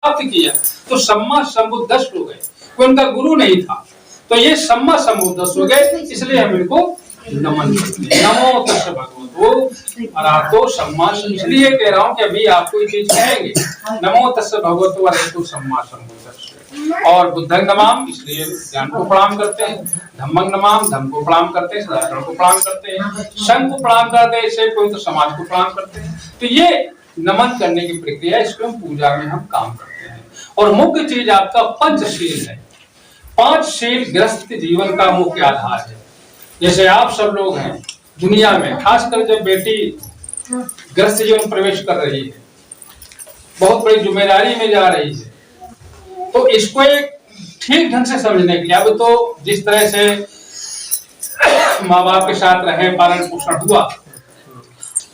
प्राप्त किया तो सम्मा संबुद्धस्त हो गए, कोई उनका गुरु नहीं था, तो ये सम्मा संबुद्धस्त हो गए, इसलिए हम इनको नमन करते हैं। नमो तस् भगवतो अरहतो सम्मा, इसलिए कह रहा हूं कि अभी आपको ये चीज कहेंगे, नमो तस् भगवतो अरहतो सम्मा संबुद्धस्त। और बुद्धं नमाम, इसलिए ज्ञान को प्रणाम करते हैं, धम्मं नमाम, धम्म को प्रणाम करते हैं, सदाचार को प्रणाम करते हैं, संघ को प्रणाम करते हैं, इससे कोई तो समाज को प्रणाम करते हैं। तो ये नमन करने की प्रक्रिया, इसको हम पूजा में हम काम करते हैं। और मुख्य चीज आपका पंचशील है। 5 शील गृहस्थ जीवन का मुख्य आधार है। जैसे आप सब लोग हैं दुनिया में, खासकर जब बेटी गृहस्थ जीवन प्रवेश कर रही है, बहुत बड़ी जिम्मेदारी में जा रही है, तो इसको एक ठीक ढंग से समझने के लिए, अब तो जिस तरह से माँ बाप के साथ रहे, पालन पोषण हुआ,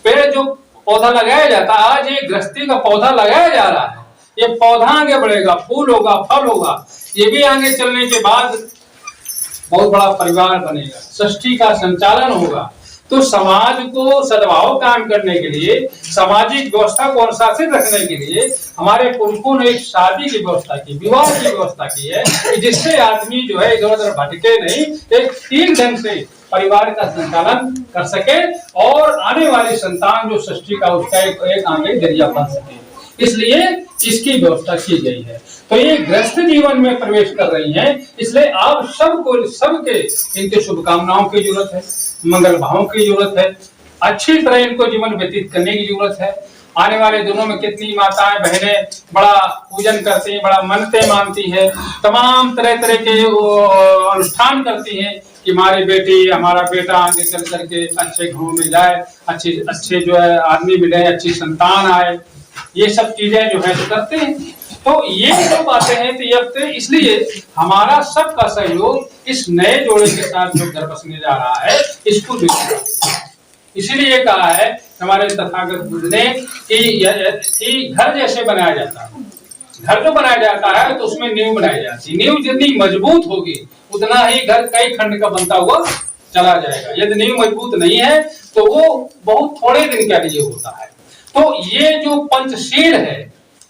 पहले जो पौधा लगाया जाता, आज ये गृहस्थी का पौधा लगाया जा रहा है, ये पौधा आगे बढ़ेगा, फूल होगा, फल होगा, ये भी आगे चलने के बाद बहुत बड़ा परिवार बनेगा, सृष्टि का संचालन होगा। तो समाज को सद्भाव काम करने के लिए, सामाजिक व्यवस्था को अनुशासित रखने के लिए हमारे पुरखों ने एक शादी की व्यवस्था की, विवाह की व्यवस्था की है कि जिससे आदमी जो है इधर उधर भटके नहीं, एक ठीक ढंग से परिवार का संचालन कर सके और आने वाली संतान जो सृष्टि का उसका एक आगे जरिया बन सके, इसलिए इसकी व्यवस्था की गई है। तो ये गृहस्थ जीवन में प्रवेश कर रही हैं, इसलिए आप सबको, सबके इनके शुभकामनाओं की जरूरत है, मंगल भावों की जरूरत है, अच्छी तरह इनको जीवन व्यतीत करने की जरूरत है। आने वाले दिनों में कितनी माताएं बहनें बड़ा पूजन करती हैं, बड़ा मनते मानती है, तमाम तरह तरह के अनुष्ठान करती हैं कि हमारी बेटी, हमारा बेटा आगे चल करके अच्छे घरों में जाए, अच्छे जो है आदमी मिले, अच्छी संतान आए, ये सब चीजें जो है तो करते हैं। तो ये जो बातें हैं, तो ये इसलिए हमारा सबका सहयोग इस नए जोड़े के साथ जो घर बसने जा रहा है, इसको इसीलिए कहा है हमारे तथागत बुद्ध ने कि घर जैसे बनाया जाता है, घर जो बनाया जाता है तो उसमें नींव बनाई जाती है, नींव जितनी मजबूत होगी उतना ही घर कई खंड का बनता हुआ चला जाएगा। यदि नींव मजबूत नहीं है तो वो बहुत थोड़े दिन के लिए होता है। तो ये जो पंचशील है,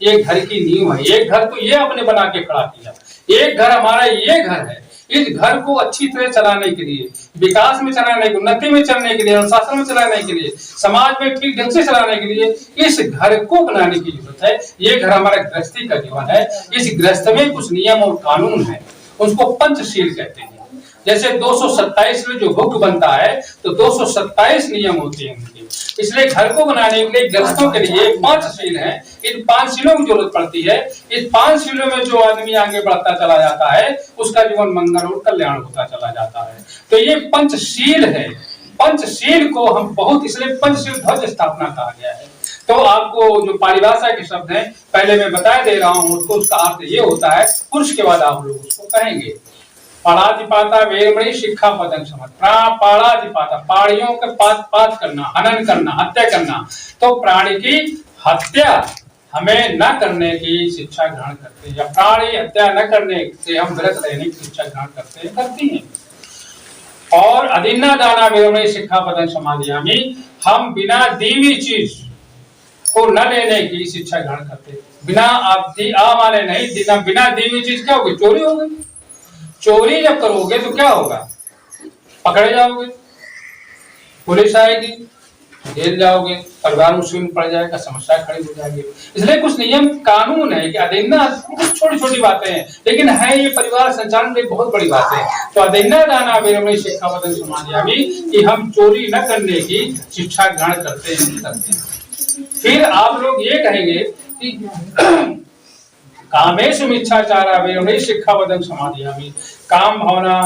ये घर की नींव है। एक घर तो ये आपने बना के खड़ा किया, एक घर हमारा ये घर है, इस घर को अच्छी तरह चलाने के लिए, विकास में चलाने के, उन्नति में चलने के लिए, अनुशासन में चलाने के लिए, समाज में ठीक ढंग से चलाने के लिए इस घर को बनाने की जरूरत है। ये घर हमारा गृहस्थी का जीवन है। इस गृहस्थ में कुछ नियम और कानून है, उसको पंचशील कहते हैं। जैसे 227 में जो हुक्म बनता है तो 227 नियम होते हैं उनके। इसलिए घर को बनाने के लिए गृहस्थों के लिए 5 शील हैं। इन 5 शीलों की जरूरत पड़ती है। इस 5 शीलों में जो आदमी आगे बढ़ता चला जाता है उसका जीवन मंगल और कल्याण होता चला जाता है। तो ये पंचशील है। पंचशील को हम बहुत, इसलिए पंचशील ध्वज स्थापना कहा गया है। तो आपको जो परिभाषा के शब्द हैं पहले मैं बता दे रहा हूं, उसको उसका अर्थ ये होता है, पुरुष के बाद आप लोग उसको कहेंगे पाणातिपाता वेरमणि शिक्षा पदं समत। पाणातिपाता, प्राणियों के पात करना, हनन करना, हत्या करना। तो प्राणी की हत्या हमें न करने की शिक्षा ग्रहण करते हैं, या प्राणी हत्या न करने से हम विरत रहने की शिक्षा ग्रहण करते हैं, करती हैं। और अदिन्ना दाना वेरमणि शिक्षा पदं समादयामि, हम बिना दी हुई चीज को न लेने की शिक्षा ग्रहण करते हैं। बिना आप माने नहीं, बिना दी हुई चीज क्या होगी? चोरी हो गई। चोरी जब करोगे तो क्या होगा? पकड़े जाओगे, पुलिस आएगी, जेल जाओगे, परिवार मुश्किल में पड़ जाएगा, समस्या खड़ी हो जाएगी। इसलिए कुछ नियम कानून है कि अदेन्ना, कुछ छोटी छोटी बातें हैं लेकिन है ये परिवार संचालन में बहुत बड़ी बात है। तो अदेन्ना दाना वेरमणि शिक्षा पदं समादयामि, कि हम चोरी न करने की शिक्षा ग्रहण करते हैं। फिर आप लोग ये कहेंगे कि कामेषु मिच्छाचारा वेरमणि शिक्षा पदं समादयामि, काम भावना,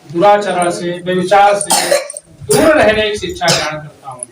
दुराचरण से, व्यभिचार से दूर रहने की शिक्षा ग्रहण करता हूँ।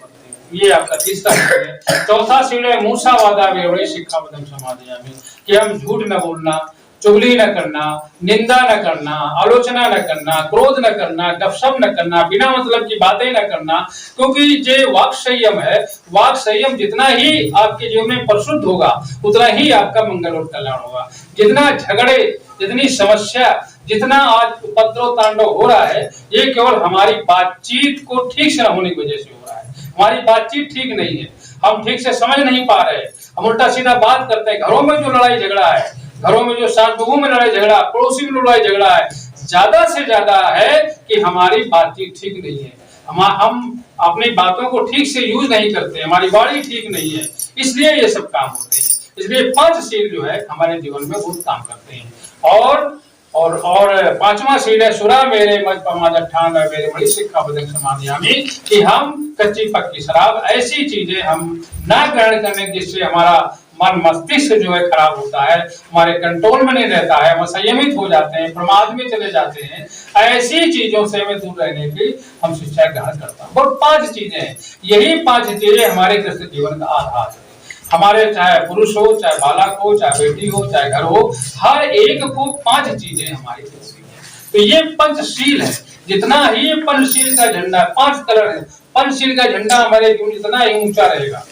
ये आपका तीसरा शील है। चौथा शील है मूसावादा वेरमणि शिक्षा पदं समादयामि, कि हम झूठ न बोलना, चुगली न करना, निंदा न करना, आलोचना न करना, क्रोध न करना, गपशप न करना, बिना मतलब की बातें न करना। क्योंकि जो वाक संयम है, वाक संयम जितना ही आपके जीवन में परिशुद्ध होगा उतना ही आपका मंगल और कल्याण होगा। जितना झगड़े, जितनी समस्या, जितना आज उपद्रव तांडव हो रहा है, ये केवल हमारी बातचीत को ठीक से न होने की वजह से हो रहा है। हमारी बातचीत ठीक नहीं है, हम ठीक से समझ नहीं पा रहे, हम उल्टा सीधा बात करते हैं। घरों में जो लड़ाई झगड़ा है, घरों में जो सास बहू में लड़ाई झगड़ा, पड़ोसी में लड़ाई झगड़ा है, ज्यादा से ज्यादा है कि हमारी बातचीत ठीक नहीं है, हम अपनी बातों को ठीक से यूज नहीं करते, हमारी वाणी ठीक नहीं है, इसलिए ये सब काम होते हैं। इसलिए 5 सील जो है हमारे जीवन में बहुत काम करते हैं। और 5वां सील है सुरा मेरे मज पमाज ठान मेरे बड़ी सिक्खा बदक समाधियामी, कि हम कच्ची पक्की शराब ऐसी चीजें हम ना ग्रहण करने जिससे हमारा मन मस्तिष्क जो है खराब होता है, हमारे कंट्रोल में नहीं रहता है, हम संयमित हो जाते हैं, प्रमाद में चले जाते हैं, ऐसी चीजों से हमें दूर रहने की हम शिक्षा ग्रहण करता हूँ। और 5 चीजें हैं, यही 5 चीजें हमारे गृहस्थ जीवन का आधार है। हमारे चाहे पुरुष हो, चाहे बालक हो, चाहे बेटी हो, चाहे घर हो, हर एक को 5 चीजें हमारी जरूरी है। तो ये पंचशील है। जितना ही पंचशील का झंडा, 5 कलर है, पंचशील का झंडा हमारे जीवन जितना ही ऊंचा रहेगा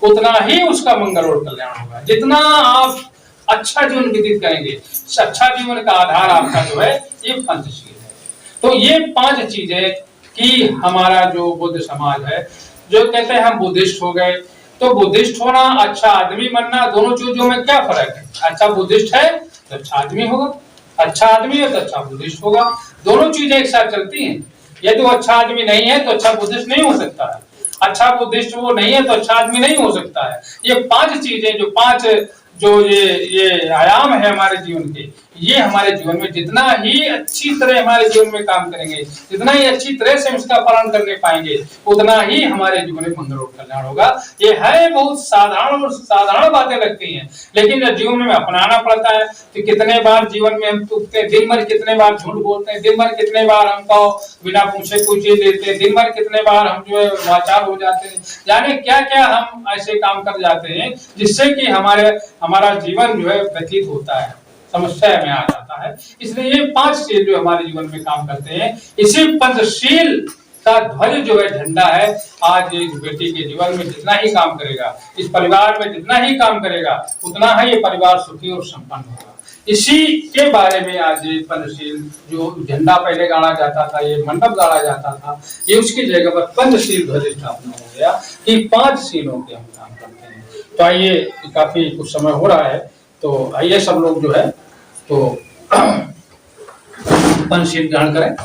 उतना ही उसका मंगल और कल्याण होगा। जितना आप अच्छा जीवन व्यतीत करेंगे, अच्छा जीवन का आधार आपका जो है ये पंचशील है। तो ये 5 चीजें कि हमारा जो बुद्ध समाज है, जो कहते हैं हम बुद्धिस्ट हो गए, तो बुद्धिस्ट होना, अच्छा आदमी बनना, दोनों चीजों में क्या फर्क है? अच्छा बुद्धिस्ट है तो अच्छा आदमी होगा, अच्छा आदमी है तो अच्छा बुद्धिस्ट होगा, दोनों चीजें एक साथ चलती हैं। यदि वो अच्छा आदमी नहीं है तो अच्छा बुद्धिस्ट नहीं हो सकता है, अच्छा बुद्धिस्ट वो नहीं है तो अच्छा आदमी नहीं हो सकता है। ये 5 चीजें जो 5 जो ये आयाम है हमारे जीवन के, ये हमारे जीवन में जितना ही अच्छी तरह हमारे जीवन में काम करेंगे, जितना ही अच्छी तरह से इसका पालन करने पाएंगे, उतना ही हमारे जीवन में मंगल और कल्याण होगा। ये है बहुत साधारण बातें लगती हैं, लेकिन जब जीवन में अपनाना पड़ता है तो कितने बार जीवन में हम टूटते हैं, दिन भर कितने बार झूठ बोलते हैं, दिन भर कितने बार हमको बिना पूछे कोई चीज देते हैं, दिन भर कितने बार हम जो है लाचार हो जाते हैं, यानी क्या क्या हम ऐसे काम कर जाते हैं जिससे कि हमारा जीवन जो है व्यतीत होता है, समस्या में आ जाता है। इसलिए ये 5 शील जो हमारे जीवन में काम करते हैं, इसी पंचशील का ध्वज जो है, झंडा है, आज इस बेटी के जीवन में जितना ही काम करेगा, इस परिवार में जितना ही काम करेगा, उतना ही ये परिवार सुखी और संपन्न होगा। इसी के बारे में आज ये पंचशील जो झंडा पहले गाड़ा जाता था, ये मंडप गाड़ा जाता था, ये उसकी जगह पर पंचशील ध्वज स्थापना हो गया कि 5 शीलों के हम काम करते हैं। तो आइए, काफी कुछ समय हो रहा है, तो आइए सब लोग जो है तो पंचशील ग्रहण करें।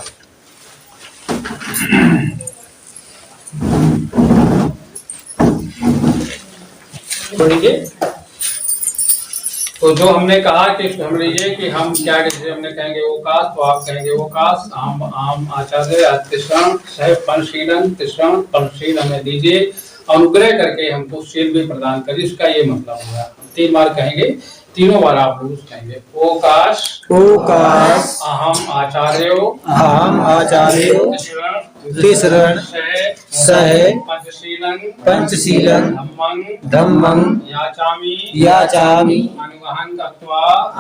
तो जो हमने कहा कि हम लीजिए कि हम क्या कहते, हमने कहेंगे ओकाश, तो आप कहेंगे ओकाश, आम आचार्य तिसरण सह पंचशीलन, तिसरण पंचशील हमें दीजिए, अनुग्रह करके हमको शील भी प्रदान करिए, इसका ये मतलब होगा। 3 बार कहेंगे, तीनों बार आप लोग कहेंगे ओकाश ओकाश अहम आचार्यो तिसरण सह पंचशीलं धम्मं याचामि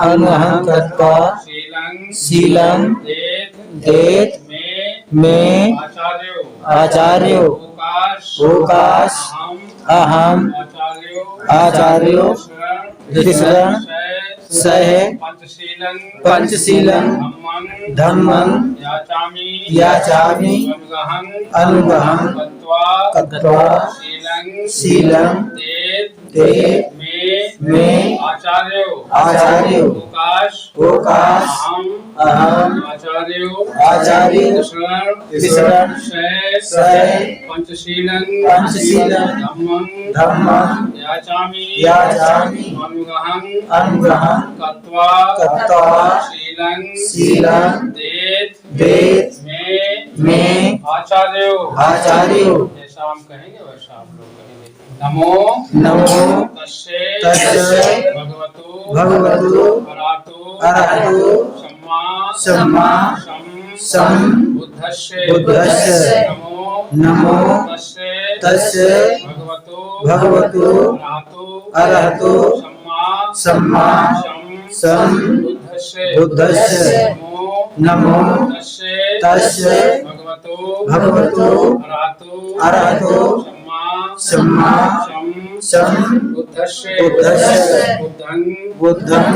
अनुवहं कृत्वा शीलं देत मे आचार्यो ओकाश अहम आचार्यो तिसरण सह पंचशीलं धम्मं याचामि अनुवहं कृत्वा शीलं देत मे आचार्यो ओकाश अहम आचार्यो तिसरण सह पंचशीलं धम्मं याचामि अनुवहं कृत्वा शीलं देत मे आचार्यो। जैसा हम कहेंगे वैसा आप लोग कहेंगे। नमो तस्से भगवतो अरहतो सम्मा बुद्धस्से। नमो तस्से भगवतो अरहतो सम्मा बुद्धस्से। नमो तस्से भगवतो अरहतो सम्मा बुद्धस्से। बुद्धं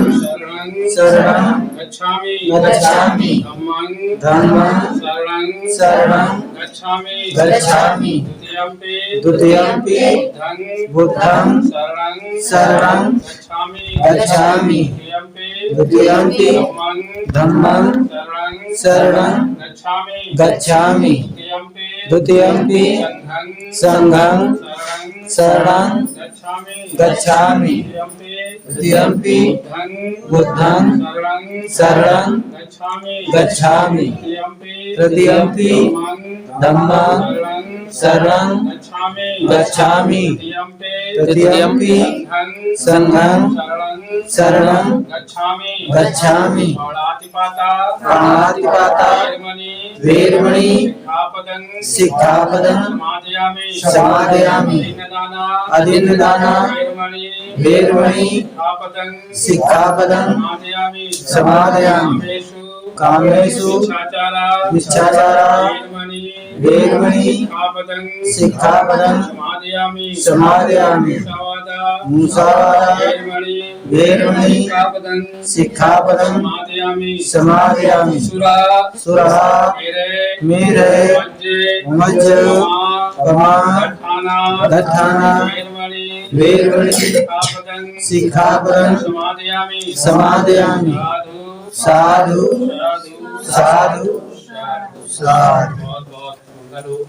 शरणं गच्छामि धम्मं शरणं गच्छामि द्वितीयम्पि बुद्धं शरणं गच्छामि द्वितीयम्पि धम्मं शरणं गच्छामि द्वितीयम्पि संघं शरणं गच्छामि द्वितीयम्पि बुद्धं शरणं गच्छामि तृतीयम्पि धम्मं शरणं गच्छामि तृतीयम्पि संघं शरणं गच्छामि प्राणातिपाता वेरमणि सिक्खापदं समादयामि अदीन्नदाना वेरमणि सिक्खापदं समादयामि कामेषु मिच्छाचारा वेरमणि सिक्खापदं समादयामि मुसावादा वेरमणि सिक्खापदं समादयामि सुरः मेरे मज्ज पमा दत्ताना वेरमणि सिक्खापदं समादयामि साधु साधु साधु।